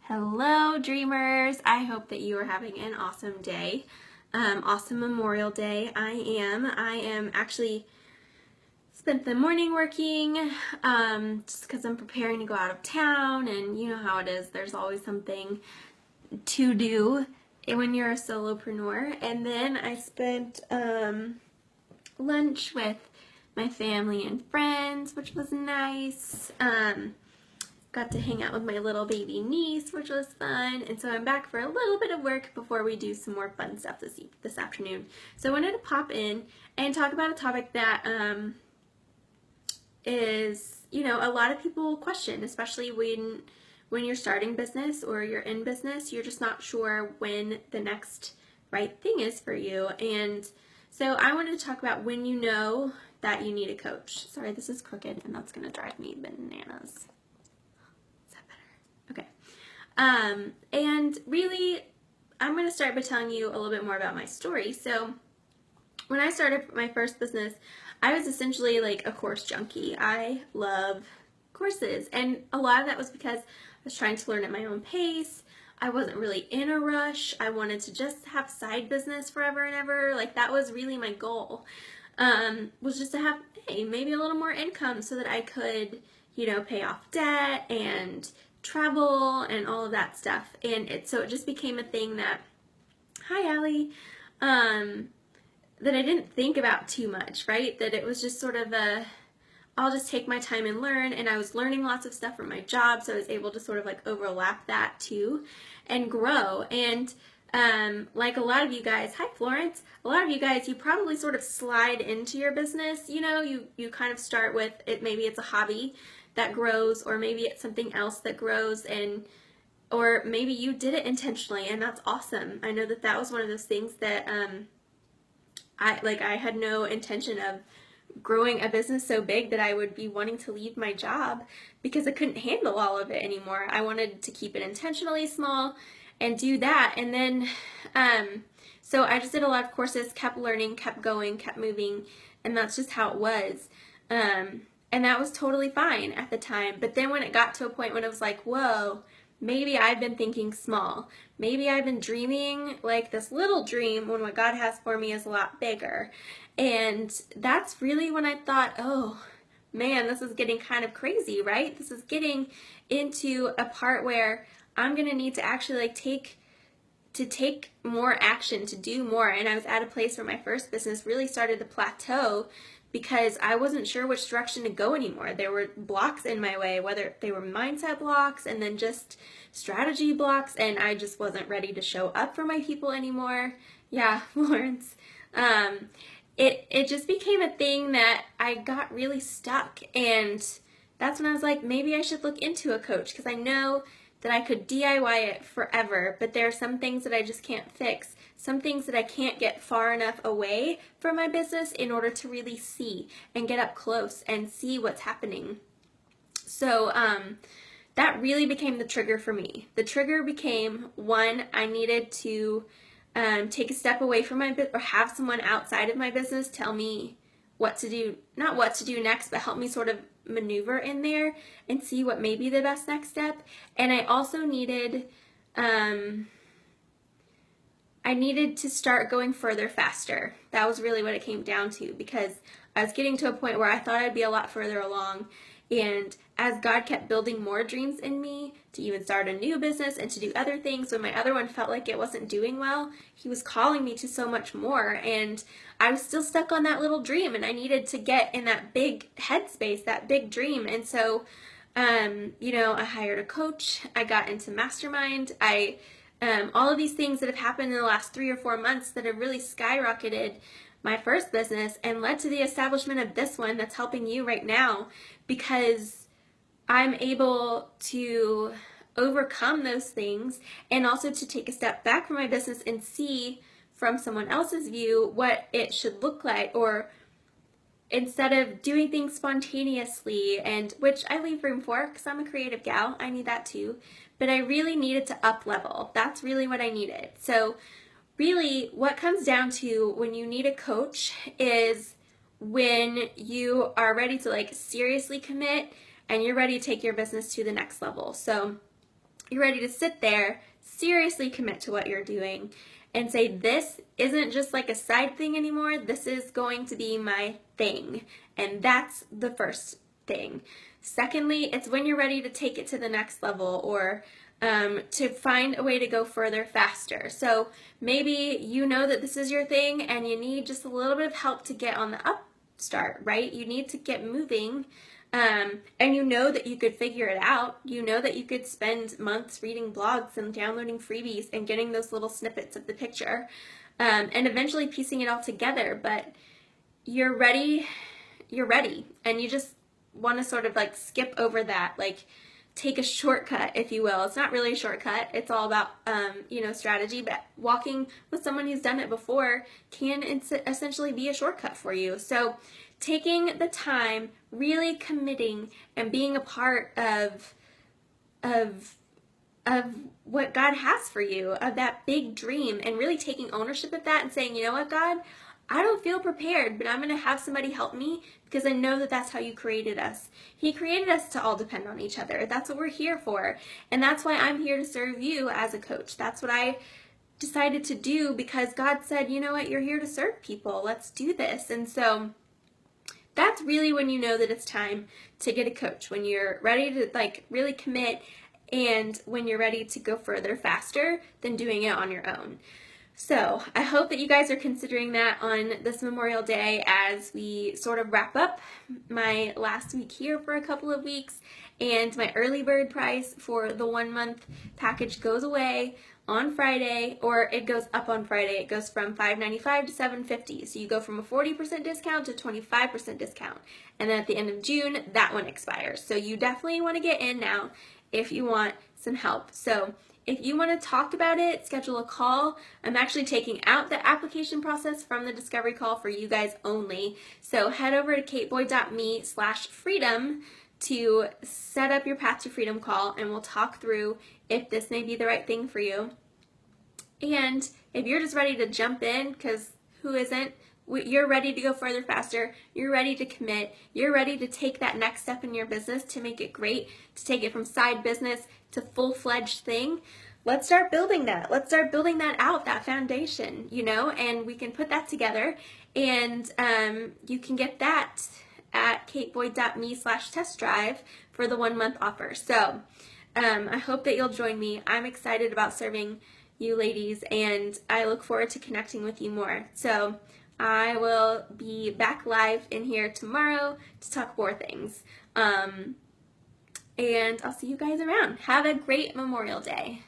Hello, dreamers. I hope that you are having an awesome day. Awesome Memorial Day. I am actually spent the morning working just because I'm preparing to go out of town, and you know how it is. There's always something to do when you're a solopreneur. And then I spent lunch with my family and friends, which was nice. Got to hang out with my little baby niece, which was fun. And so I'm back for a little bit of work before we do some more fun stuff this afternoon. So I wanted to pop in and talk about a topic that is, a lot of people question, especially when you're starting business or you're in business. You're just not sure when the next right thing is for you. And so I wanted to talk about when you know that you need a coach. Sorry, this is crooked and that's going to drive me bananas. Okay. And really, I'm going to start by telling you a little bit more about my story. So when I started my first business, I was essentially like a course junkie. I love courses. And a lot of that was because I was trying to learn at my own pace. I wasn't really in a rush. I wanted to just have side business forever and ever. Like that was really my goal, was just to have, hey, maybe a little more income so that I could, pay off debt and travel and all of that stuff. And so it just became a thing that, hi Allie, that I didn't think about too much, right? That it was just sort of I'll just take my time and learn. And I was learning lots of stuff from my job, so I was able to sort of like overlap that too and grow. And like a lot of you guys, hi Florence, a lot of you guys, you probably sort of slide into your business, you kind of start with it, maybe it's a hobby that grows, or maybe it's something else that grows, or maybe you did it intentionally, and that's awesome. I know that was one of those things that I had no intention of growing a business so big that I would be wanting to leave my job because I couldn't handle all of it anymore. I wanted to keep it intentionally small and do that. And then so I just did a lot of courses, kept learning, kept going, kept moving, and that's just how it was. And that was totally fine at the time. But then when it got to a point when it was like, whoa, maybe I've been thinking small. Maybe I've been dreaming like this little dream when what God has for me is a lot bigger. And that's really when I thought, oh man, this is getting kind of crazy, right? This is getting into a part where I'm going to need to actually like take more action, to do more. And I was at a place where my first business really started to plateau because I wasn't sure which direction to go anymore. There were blocks in my way, whether they were mindset blocks and then just strategy blocks, and I just wasn't ready to show up for my people anymore. Yeah, Lawrence. It just became a thing that I got really stuck, and that's when I was like, maybe I should look into a coach, because I know that I could DIY it forever, but there are some things that I just can't fix. Some things that I can't get far enough away from my business in order to really see and get up close and see what's happening. So that really became the trigger for me. The trigger became, one, I needed to take a step away from my business, or have someone outside of my business tell me what to do, not what to do next, but help me sort of maneuver in there and see what may be the best next step. And I also needed to start going further faster. That was really what it came down to, because I was getting to a point where I thought I'd be a lot further along. And as God kept building more dreams in me to even start a new business and to do other things, when my other one felt like it wasn't doing well, He was calling me to so much more. And I was still stuck on that little dream, and I needed to get in that big headspace, that big dream. And so, I hired a coach. I got into Mastermind. All of these things that have happened in the last 3 or 4 months that have really skyrocketed my first business and led to the establishment of this one that's helping you right now, because I'm able to overcome those things and also to take a step back from my business and see from someone else's view what it should look like, or instead of doing things spontaneously, and which I leave room for because I'm a creative gal, I need that too, but I really needed to up level. That's really what I needed. So really what comes down to when you need a coach is when you are ready to like seriously commit and you're ready to take your business to the next level. So you're ready to sit there, seriously commit to what you're doing, and say, this isn't just like a side thing anymore. This is going to be my thing. And that's the first thing. Secondly, it's when you're ready to take it to the next level, or to find a way to go further faster. So maybe you know that this is your thing and you need just a little bit of help to get on the upstart, right? You need to get moving. And you know that you could figure it out. You know that you could spend months reading blogs and downloading freebies and getting those little snippets of the picture, and eventually piecing it all together. But you're ready, and you just want to sort of like skip over that, like take a shortcut, if you will. It's not really a shortcut. It's all about, strategy, but walking with someone who's done it before can essentially be a shortcut for you. So taking the time, really committing and being a part of what God has for you, of that big dream, and really taking ownership of that and saying, you know what, God, I don't feel prepared, but I'm going to have somebody help me because I know that that's how you created us. He created us to all depend on each other. That's what we're here for. And that's why I'm here to serve you as a coach. That's what I decided to do, because God said, you know what, you're here to serve people. Let's do this. And so that's really when you know that it's time to get a coach, when you're ready to like really commit, and when you're ready to go further faster than doing it on your own. So I hope that you guys are considering that on this Memorial Day as we sort of wrap up my last week here for a couple of weeks, and my early bird price for the 1 month package goes away on Friday, or it goes up on Friday. It goes from $5.95 to $7.50. So you go from a 40% discount to 25% discount. And then at the end of June, that one expires. So you definitely want to get in now if you want some help. So if you want to talk about it, schedule a call. I'm actually taking out the application process from the discovery call for you guys only. So head over to kateboyd.me/freedom to set up your Path to Freedom call, and we'll talk through if this may be the right thing for you. And if you're just ready to jump in, because who isn't? You're ready to go further faster, you're ready to commit, you're ready to take that next step in your business to make it great, to take it from side business to full-fledged thing. Let's start building that. Let's start building that out, that foundation, and we can put that together. And you can get that at kateboyd.me/test drive for the 1 month offer. So I hope that you'll join me. I'm excited about serving you ladies, and I look forward to connecting with you more. So I will be back live in here tomorrow to talk more things. And I'll see you guys around. Have a great Memorial Day.